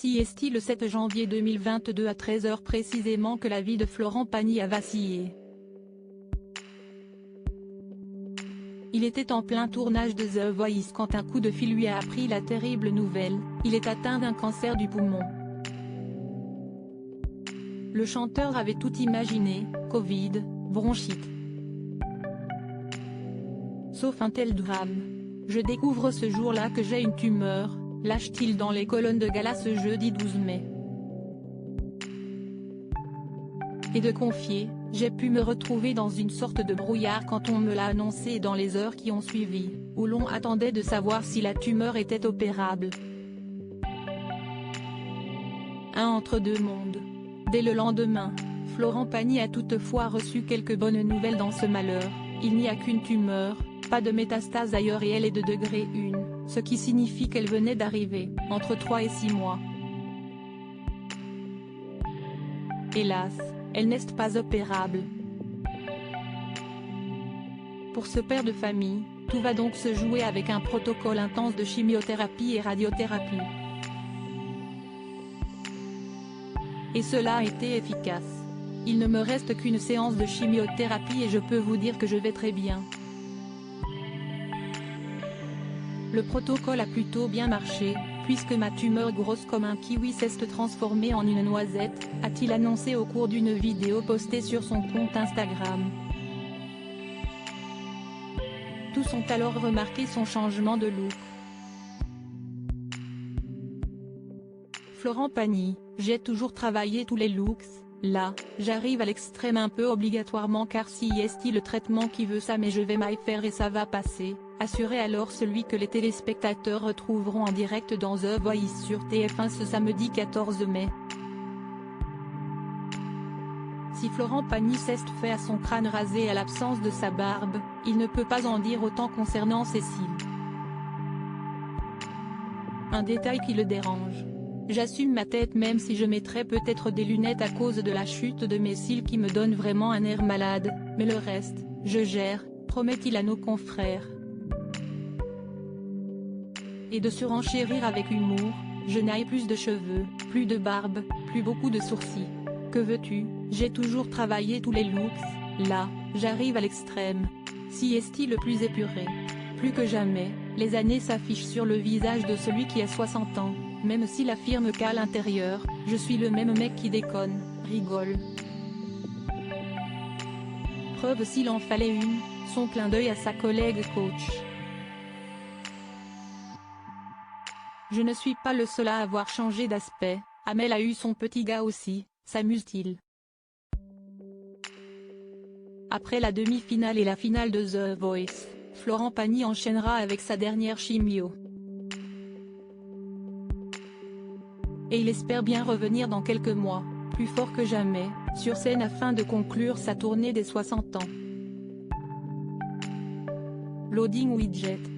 Ainsi est-il le 7 janvier 2022 à 13h précisément que la vie de Florent Pagny a vacillé. Il était en plein tournage de The Voice quand un coup de fil lui a appris la terrible nouvelle, il est atteint d'un cancer du poumon. Le chanteur avait tout imaginé, Covid, bronchite. Sauf un tel drame. Je découvre ce jour-là que j'ai une tumeur, lâche-t-il dans les colonnes de Gala ce jeudi 12 mai. Et de confier, j'ai pu me retrouver dans une sorte de brouillard quand on me l'a annoncé et dans les heures qui ont suivi, où l'on attendait de savoir si la tumeur était opérable. Un entre-deux mondes. Dès le lendemain, Florent Pagny a toutefois reçu quelques bonnes nouvelles dans ce malheur, il n'y a qu'une tumeur, pas de métastase ailleurs et elle est de degré 1, ce qui signifie qu'elle venait d'arriver, entre 3 et 6 mois. Hélas, elle n'est pas opérable. Pour ce père de famille, tout va donc se jouer avec un protocole intense de chimiothérapie et radiothérapie. Et cela a été efficace. Il ne me reste qu'une séance de chimiothérapie et je peux vous dire que je vais très bien. Le protocole a plutôt bien marché, puisque ma tumeur grosse comme un kiwi s'est transformée en une noisette, a-t-il annoncé au cours d'une vidéo postée sur son compte Instagram. Tous ont alors remarqué son changement de look. Florent Pagny, j'ai toujours travaillé tous les looks, là, j'arrive à l'extrême un peu obligatoirement car si est-il le traitement qui veut ça mais je vais m'y faire et ça va passer, assurait alors celui que les téléspectateurs retrouveront en direct dans The Voice sur TF1 ce samedi 14 mai. Si Florent Pagny s'est fait à son crâne rasé et à l'absence de sa barbe, il ne peut pas en dire autant concernant ses cils. Un détail qui le dérange. J'assume ma tête même si je mettrais peut-être des lunettes à cause de la chute de mes cils qui me donne vraiment un air malade, mais le reste, je gère, promet-il à nos confrères. Et de surenchérir avec humour, je n'ai plus de cheveux, plus de barbe, plus beaucoup de sourcils. Que veux-tu, j'ai toujours travaillé tous les looks, là, j'arrive à l'extrême. Si est-il le plus épuré. Plus que jamais, les années s'affichent sur le visage de celui qui a 60 ans. Même s'il affirme qu'à l'intérieur, je suis le même mec qui déconne, rigole. Preuve s'il en fallait une, son clin d'œil à sa collègue coach. Je ne suis pas le seul à avoir changé d'aspect, Amel a eu son petit gars aussi, s'amuse-t-il. Après la demi-finale et la finale de The Voice, Florent Pagny enchaînera avec sa dernière chimio. Et il espère bien revenir dans quelques mois, plus fort que jamais, sur scène afin de conclure sa tournée des 60 ans. Loading Widget.